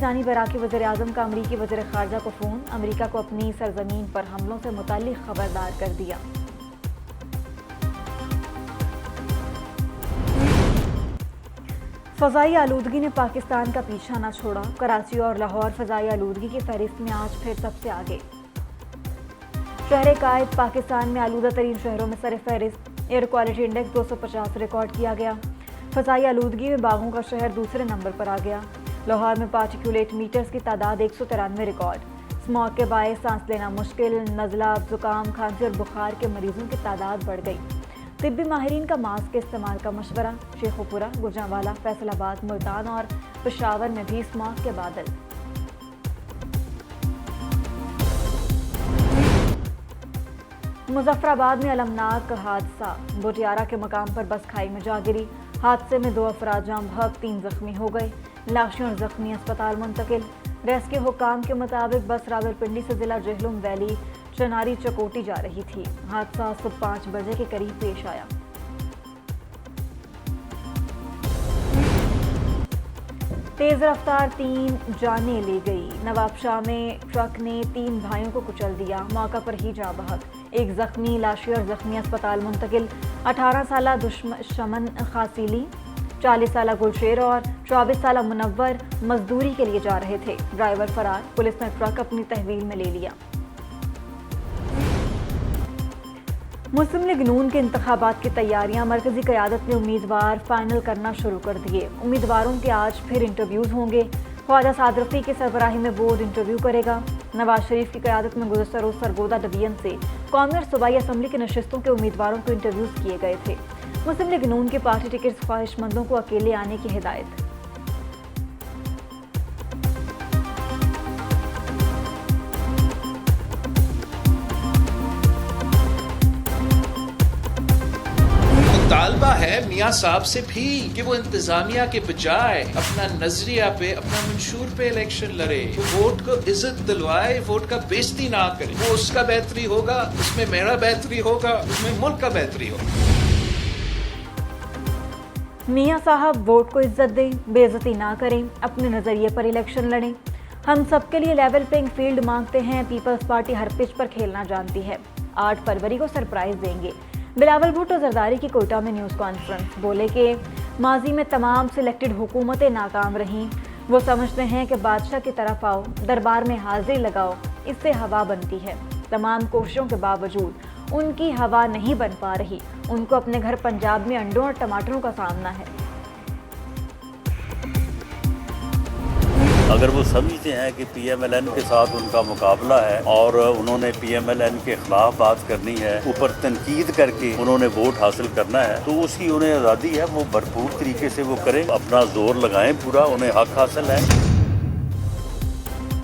जानिब इराकी वज़ीर-ए-आज़म का अमरीकी वज़ीर ख़ारजा को फ़ोन, अमरीका को अपनी सरज़मीन पर हमलों से मुताल्लिक़ खबरदार कर दिया। फ़ज़ाई आलूदगी ने पाकिस्तान का पीछा न छोड़ा, कराची और लाहौर फ़ज़ाई आलूदगी की फहरिस्त में आज फिर सबसे आगे। शहर कायद पाकिस्तान में आलूदा तरीन शहरों में सर फहरिस्त, एयर क्वालिटी इंडेक्स 250 रिकॉर्ड किया गया। फ़ज़ाई आलूदगी में बागों का शहर दूसरे नंबर पर आ गया। लाहौर में पार्टिकुलेट मीटर्स की तादाद 193 रिकॉर्ड। स्मॉग के बायस सांस लेना मुश्किल, नज़ला, ज़ुकाम, खांसी और बुखार के मरीजों की तादाद बढ़ गई। तिब्बी माहिरीन का मास्क के इस्तेमाल का मशवरा। शेखुपुरा, गुजरांवाला, फैसलाबाद, मुल्तान और पेशावर में भी स्मॉग के बादल। मुजफ्फराबाद में अलमनाक हादसा, बोटियारा के मकाम पर बस खाई में जा गिरी। हादसे में 2 अफराद जाम बहक, 3 जख्मी हो गए। लाशें और जख्मी अस्पताल मुंतकिल। रेस्क्यू हुकाम के मुताबिक बस रावलपिंडी से जिला जेहलुम वैली चनारी चकोटी जा रही थी। हादसा सुबह 5 बजे के करीब पेश आया। तेज रफ्तार 3 जानें ले गई। नवाबशाह में ट्रक ने 3 भाइयों को कुचल दिया, मौका पर ही जा बहक। 1 जख्मी, लाशें और जख्मी अस्पताल मुंतकिल। 18 साला दुश्मन खासीली, 40 साला गुलशेर और 24 साला मुनव्वर मजदूरी के लिए जा रहे थे। ड्राइवर फरार, पुलिस ने ट्रक अपनी तहवील में ले लिया। मुस्लिम लीग नून के इंतखाबात की तैयारियां, मरकजी क़यादत ने उम्मीदवार फाइनल करना शुरू कर दिए। उम्मीदवारों के आज फिर इंटरव्यूज़ होंगे। ख्वाजा साद रफ़ी की सरबराही में बोर्ड इंटरव्यू करेगा। नवाज शरीफ की क़यादत में गुज़श्ता रोज़ सरगोदा डिवीजन से कौमी और सूबाई असम्बली की नशिस्तों के उम्मीदवारों को इंटरव्यूज़ किए गए थे। मुस्लिम लीग नून की पार्टी टिकट ख्वाहिशमंदों को अकेले आने की हिदायत। तालबा है मियाँ साहब से भी कि वो इंतजामिया के बजाय अपना नजरिया पे, अपना मंशूर पे इलेक्शन लड़े, वो वोट को इज्जत दिलवाए, वोट का बेइज्जती ना करे। वो उसका बेहतरी होगा, उसमें मेरा बेहतरी होगा, उसमें मुल्क का बेहतरी होगा। मियाँ साहब वोट को इज्जत दें, बेइज्जती ना करें, अपने नजरिए पर इलेक्शन लड़ें। हम सबके लिए लेवल प्लेइंग फील्ड मांगते हैं। पीपल्स पार्टी हर पिच पर खेलना जानती है। 8 फरवरी को सरप्राइज देंगे। बिलावल भुट्टो जरदारी की कोयटा में न्यूज़ कॉन्फ्रेंस, बोले कि माजी में तमाम सिलेक्टेड हुकूमतें नाकाम रहीं। वो समझते हैं कि बादशाह की तरफ आओ, दरबार में हाजिरी लगाओ, इससे हवा बनती है। तमाम कोशिशों के बावजूद उनकी हवा नहीं बन पा रही। उनको अपने घर पंजाब में अंडों और टमाटरों का सामना है। अगर वो समझते हैं कि PMLN के साथ उनका मुकाबला है और उन्होंने PMLN के खिलाफ बात करनी है, ऊपर तनकीद करके उन्होंने वोट हासिल करना है, तो उसकी उन्हें आज़ादी है। वो भरपूर तरीके से वो करें, अपना जोर लगाएं पूरा, उन्हें हक हासिल है।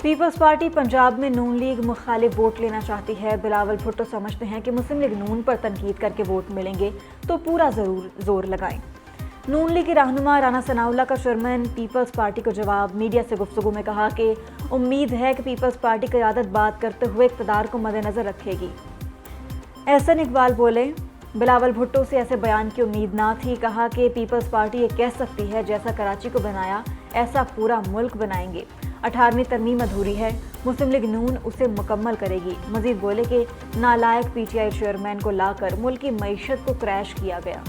पीपल्स पार्टी पंजाब में नून लीग मुखालिफ वोट लेना चाहती है। बिलावल भुट्टो समझते हैं कि मुस्लिम लीग नून पर तनकीद करके वोट मिलेंगे तो पूरा जरूर जोर लगाएं। नून लीग के रहनुमा राना सनाउल्लाह का चेयरमैन पीपल्स पार्टी को जवाब, मीडिया से गुफ्तगू में कहा कि उम्मीद है कि पीपल्स पार्टी क़यादत बात करते हुए इक़्तिदार को मद्देनज़र रखेगी। एहसन इकबाल बोले, बिलावल भुट्टो से ऐसे बयान की उम्मीद ना थी। कहा कि पीपल्स पार्टी ये कह सकती है जैसा कराची को बनाया ऐसा पूरा मुल्क बनाएंगे। 18वीं तरमीम अधूरी है, मुस्लिम लीग नून उसे मुकम्मल करेगी। मजीद बोले कि नालायक PTI चेयरमैन को लाकर मुल्क की मईशत को क्रैश किया गया।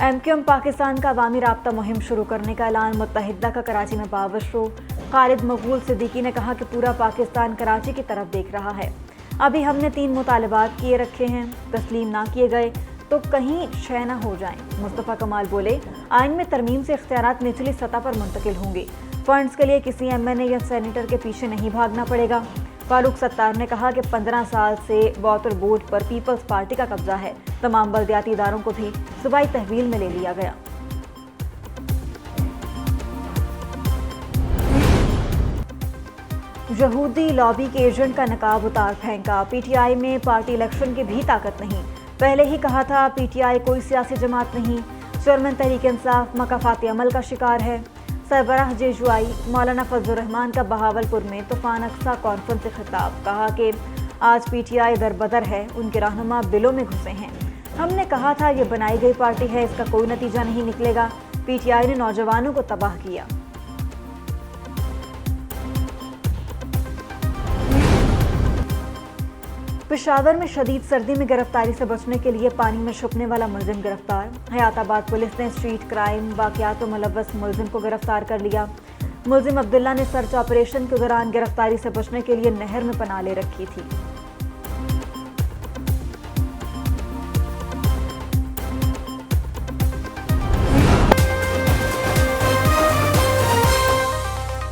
MQM पाकिस्तान का अवामी राब्ता मुहिम शुरू करने का ऐलान, मुत्तहिदा का कराची में पावर शो। खालिद मकबूल सिद्दीकी ने कहा कि पूरा पाकिस्तान कराची की तरफ देख रहा है। अभी हमने 3 मुतालबात किए रखे हैं, तस्लीम ना किए गए तो कहीं शय ना हो जाएं। मुस्तफ़ा कमाल बोले, आइन में तरमीम से इख्तियारात निचली सतह पर मुंतकिल होंगे। फंड्स के लिए किसी MNA या सेनेटर के पीछे नहीं भागना पड़ेगा। फारूक सत्तार ने कहा कि 15 साल से वाटर बोर्ड पर पीपल्स पार्टी का कब्जा है। तमाम बल्दियाती इदारों को भी सूबाई तहवील में ले लिया गया। यहूदी लॉबी के एजेंट का नकाब उतार फेंका। PTI में पार्टी इलेक्शन की भी ताकत नहीं। पहले ही कहा था PTI कोई सियासी जमात नहीं। चेयरमैन तहरीक इंसाफ मकाफाती अमल का शिकार है। सरबराह JUI मौलाना फजलुर रहमान का बहावलपुर में तूफान अक्सा कॉन्फ्रेंस से खिताब, कहा कि आज PTI दरबदर है, उनके रहनुमा बिलों में घुसे हैं। हमने कहा था ये बनाई गई पार्टी है, इसका कोई नतीजा नहीं निकलेगा। पीटीआई ने नौजवानों को तबाह किया। पेशावर में शदीद सर्दी में गिरफ्तारी से बचने के लिए पानी में छुपने वाला मुलजिम गिरफ्तार। हयाताबाद पुलिस ने स्ट्रीट क्राइम वाकयात में मुलव्वस मुलजिम को गिरफ्तार कर लिया। मुलजिम अब्दुल्ला ने सर्च ऑपरेशन के दौरान गिरफ्तारी से बचने के लिए नहर में पनाह ले रखी थी।